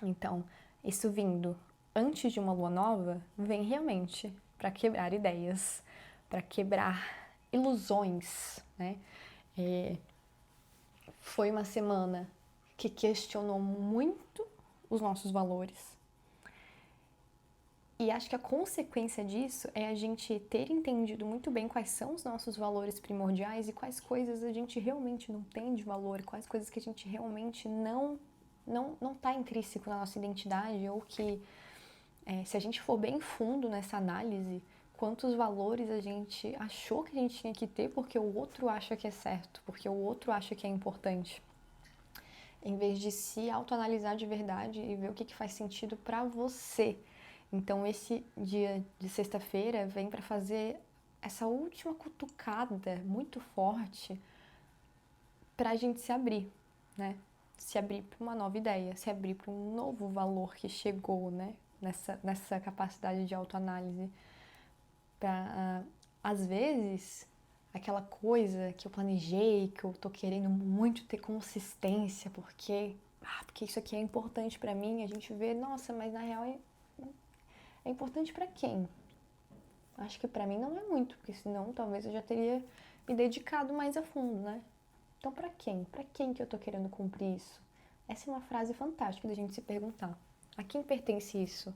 Então, isso vindo antes de uma lua nova, vem realmente para quebrar ideias, para quebrar ilusões, né? Foi uma semana que questionou muito os nossos valores. E acho que a consequência disso é a gente ter entendido muito bem quais são os nossos valores primordiais e quais coisas a gente realmente não tem de valor, quais coisas que a gente realmente não está intrínseco na nossa identidade, ou que, se a gente for bem fundo nessa análise, quantos valores a gente achou que a gente tinha que ter porque o outro acha que é certo, porque o outro acha que é importante, em vez de se autoanalisar de verdade e ver o que faz sentido para você. Então, esse dia de sexta-feira vem para fazer essa última cutucada muito forte para a gente se abrir, né? Se abrir para uma nova ideia, se abrir para um novo valor que chegou, né? Nessa capacidade de autoanálise. Às vezes, aquela coisa que eu planejei, que eu tô querendo muito ter consistência, porque isso aqui é importante para mim, a gente vê, nossa, mas na real é importante para quem? Acho que para mim não é muito, porque senão talvez eu já teria me dedicado mais a fundo, né? Então, para quem? Para quem que eu tô querendo cumprir isso? Essa é uma frase fantástica da gente se perguntar. A quem pertence isso?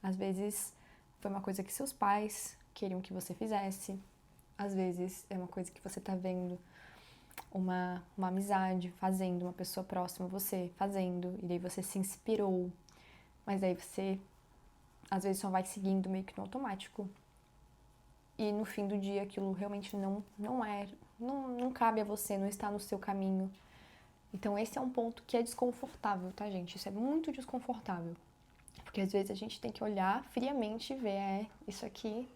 Às vezes foi uma coisa que seus pais queriam que você fizesse. Às vezes é uma coisa que você tá vendo uma amizade fazendo, uma pessoa próxima a você fazendo, e daí você se inspirou. Mas aí você, às vezes, só vai seguindo meio que no automático. E no fim do dia aquilo realmente não cabe a você, não está no seu caminho. Então esse é um ponto que é desconfortável, tá, gente? Isso é muito desconfortável. Porque às vezes a gente tem que olhar friamente e ver, isso aqui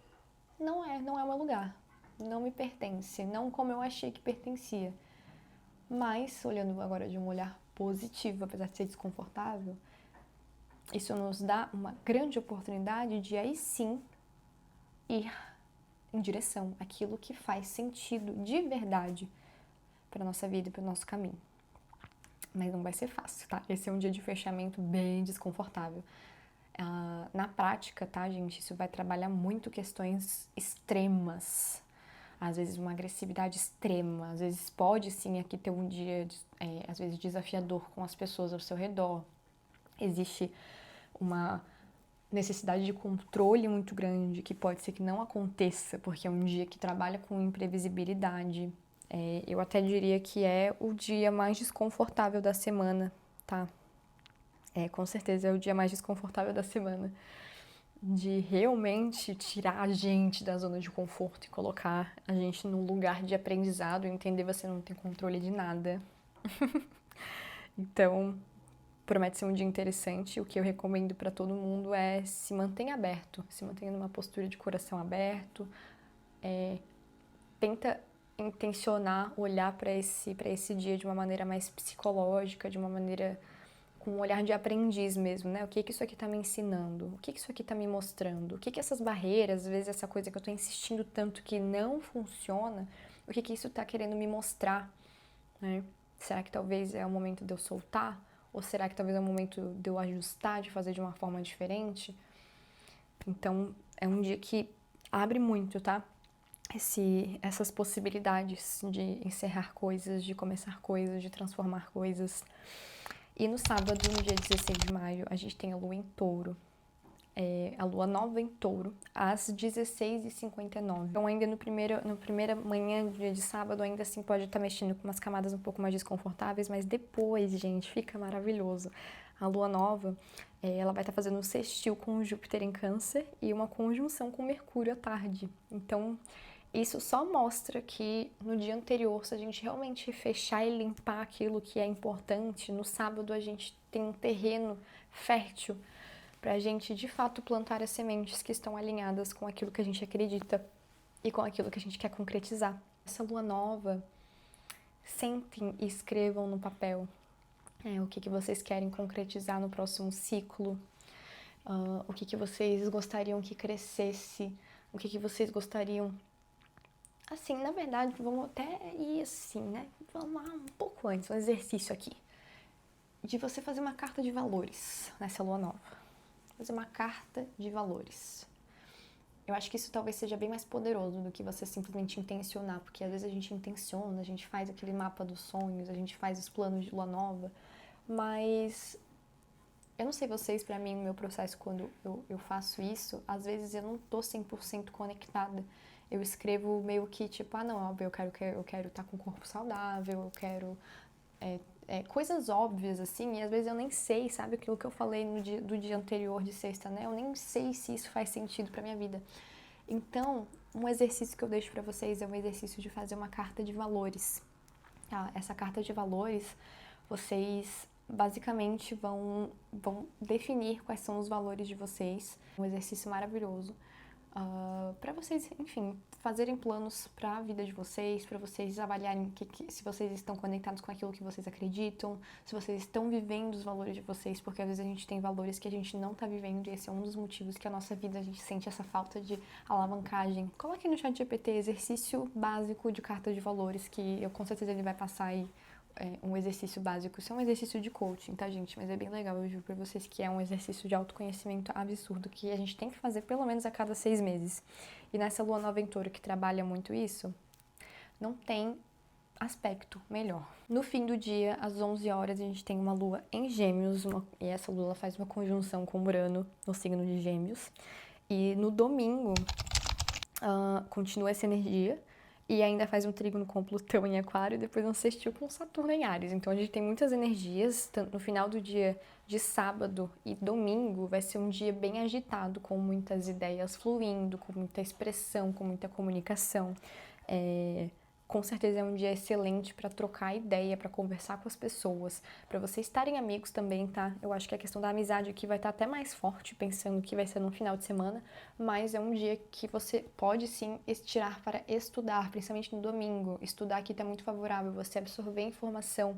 não é o meu lugar. Não me pertence, não como eu achei que pertencia. Mas, olhando agora de um olhar positivo, apesar de ser desconfortável, isso nos dá uma grande oportunidade de aí sim ir em direção àquilo que faz sentido de verdade para a nossa vida e para o nosso caminho. Mas não vai ser fácil, tá? Esse é um dia de fechamento bem desconfortável. Na prática, tá, gente? Isso vai trabalhar muito questões extremas. Às vezes uma agressividade extrema. Às vezes pode sim aqui ter um dia, às vezes desafiador com as pessoas ao seu redor. Existe uma necessidade de controle muito grande, que pode ser que não aconteça, porque é um dia que trabalha com imprevisibilidade. Eu até diria que é o dia mais desconfortável da semana, tá? Com certeza é o dia mais desconfortável da semana. De realmente tirar a gente da zona de conforto e colocar a gente num lugar de aprendizado e entender que você não tem controle de nada. Então, promete ser um dia interessante. O que eu recomendo para todo mundo é se mantenha aberto, se mantenha numa postura de coração aberto. Tenta intencionar olhar para esse dia de uma maneira mais psicológica, de uma maneira com um olhar de aprendiz mesmo, né? O que isso aqui tá me ensinando? O que isso aqui tá me mostrando? O que essas barreiras, às vezes essa coisa que eu tô insistindo tanto que não funciona, o que isso tá querendo me mostrar, né? Será que talvez é o momento de eu soltar? Ou será que talvez é o momento de eu ajustar, de fazer de uma forma diferente? Então, é um dia que abre muito, tá? Essas possibilidades de encerrar coisas, de começar coisas, de transformar coisas. E no sábado, no dia 16 de maio, a gente tem a lua em touro. A lua nova em touro, às 16h59. Então, ainda na primeira manhã do dia de sábado, ainda assim pode estar mexendo com umas camadas um pouco mais desconfortáveis, mas depois, gente, fica maravilhoso. A lua nova, ela vai estar fazendo um sextil com Júpiter em Câncer e uma conjunção com Mercúrio à tarde. Então, isso só mostra que no dia anterior, se a gente realmente fechar e limpar aquilo que é importante, no sábado a gente tem um terreno fértil para a gente de fato plantar as sementes que estão alinhadas com aquilo que a gente acredita e com aquilo que a gente quer concretizar. Essa lua nova, sentem e escrevam no papel o que vocês querem concretizar no próximo ciclo, o que vocês gostariam que crescesse, o que vocês gostariam assim, na verdade, vamos até ir assim, né? Vamos lá um pouco antes, um exercício aqui. De você fazer uma carta de valores nessa lua nova. Fazer uma carta de valores. Eu acho que isso talvez seja bem mais poderoso do que você simplesmente intencionar, porque às vezes a gente intenciona, a gente faz aquele mapa dos sonhos, a gente faz os planos de lua nova, mas eu não sei vocês, pra mim, no meu processo, quando eu faço isso, às vezes eu não tô 100% conectada. Eu escrevo meio que tipo, não, óbvio, eu quero estar com um corpo saudável, eu quero coisas óbvias, assim, e às vezes eu nem sei, sabe, aquilo que eu falei do dia anterior de sexta, né? Eu nem sei se isso faz sentido pra minha vida. Então, um exercício que eu deixo pra vocês é um exercício de fazer uma carta de valores. Tá? Essa carta de valores, vocês basicamente vão definir quais são os valores de vocês. Um exercício maravilhoso para vocês, enfim, fazerem planos para a vida de vocês, para vocês avaliarem se vocês estão conectados com aquilo que vocês acreditam, se vocês estão vivendo os valores de vocês, porque às vezes a gente tem valores que a gente não está vivendo e esse é um dos motivos que a nossa vida a gente sente essa falta de alavancagem. Coloque no ChatGPT exercício básico de carta de valores, que eu com certeza ele vai passar aí um exercício básico. Isso é um exercício de coaching, tá, gente? Mas é bem legal, eu juro pra vocês que é um exercício de autoconhecimento absurdo que a gente tem que fazer pelo menos a cada 6 meses. E nessa lua nova em touro que trabalha muito isso, não tem aspecto melhor. No fim do dia, às 11 horas, a gente tem uma lua em Gêmeos, e essa lua faz uma conjunção com Urano no signo de Gêmeos. E no domingo, continua essa energia, e ainda faz um trígono com Plutão em Aquário e depois um sextil com Saturno em Áries. Então a gente tem muitas energias, tanto no final do dia de sábado e domingo vai ser um dia bem agitado, com muitas ideias fluindo, com muita expressão, com muita comunicação. Com certeza é um dia excelente para trocar ideia, para conversar com as pessoas, para vocês estarem amigos também, tá? Eu acho que a questão da amizade aqui vai estar até mais forte, pensando que vai ser no final de semana, mas é um dia que você pode sim estirar para estudar, principalmente no domingo. Estudar aqui está muito favorável, você absorver informação,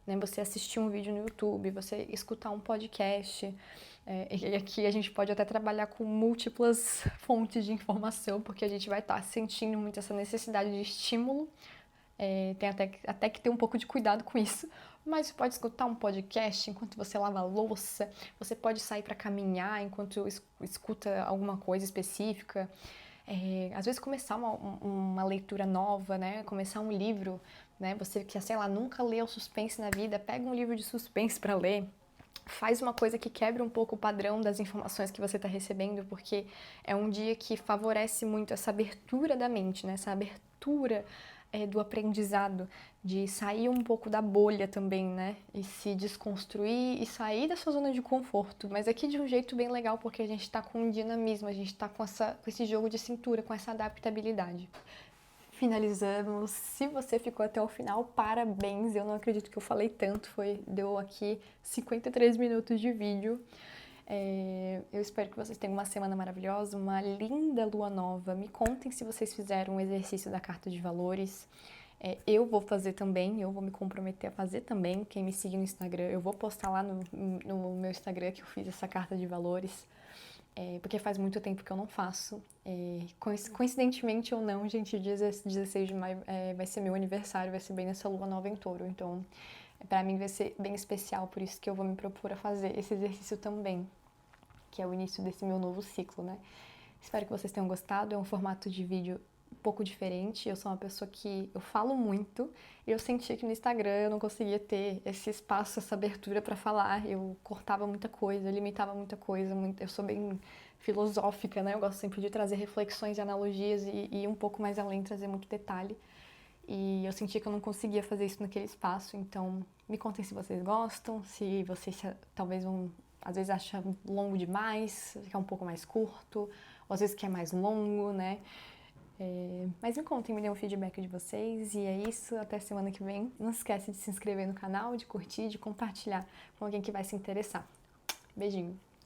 né? Você assistir um vídeo no YouTube, você escutar um podcast. E aqui a gente pode até trabalhar com múltiplas fontes de informação, porque a gente vai estar sentindo muito essa necessidade de estímulo. Tem até que ter um pouco de cuidado com isso. Mas você pode escutar um podcast enquanto você lava a louça, você pode sair para caminhar enquanto escuta alguma coisa específica. Às vezes começar uma leitura nova, né? Começar um livro, né? Você que, sei lá, nunca leu suspense na vida, pega um livro de suspense para ler. Faz uma coisa que quebre um pouco o padrão das informações que você está recebendo, porque é um dia que favorece muito essa abertura da mente, né? Essa abertura do aprendizado, de sair um pouco da bolha também, né? E se desconstruir e sair da sua zona de conforto. Mas aqui de um jeito bem legal, porque a gente está com um dinamismo, a gente está com esse jogo de cintura, com essa adaptabilidade. Finalizamos. Se você ficou até o final, parabéns. Eu não acredito que eu falei tanto. Deu aqui 53 minutos de vídeo. Eu espero que vocês tenham uma semana maravilhosa, uma linda lua nova. Me contem se vocês fizeram um exercício da carta de valores. Eu vou fazer também, eu vou me comprometer a fazer também. Quem me seguir no Instagram, eu vou postar lá no meu Instagram que eu fiz essa carta de valores. Porque faz muito tempo que eu não faço. Coincidentemente ou não, gente, dia 16 de maio vai ser meu aniversário, vai ser bem nessa lua nova em touro. Então, pra mim vai ser bem especial, por isso que eu vou me propor a fazer esse exercício também, que é o início desse meu novo ciclo, né? Espero que vocês tenham gostado, é um formato de vídeo um pouco diferente. Eu sou uma pessoa que eu falo muito e eu sentia que no Instagram eu não conseguia ter esse espaço, essa abertura para falar. Eu cortava muita coisa, eu limitava muita coisa. Eu sou bem filosófica, né? Eu gosto sempre de trazer reflexões e analogias e ir um pouco mais além, trazer muito detalhe. E eu sentia que eu não conseguia fazer isso naquele espaço. Então, me contem se vocês gostam, se vocês talvez às vezes acham longo demais, quer um pouco mais curto, ou às vezes quer mais longo, né? Mas me contem, me dêem um feedback de vocês. E é isso, até semana que vem. Não se esquece de se inscrever no canal, de curtir, de compartilhar com alguém que vai se interessar. Beijinho!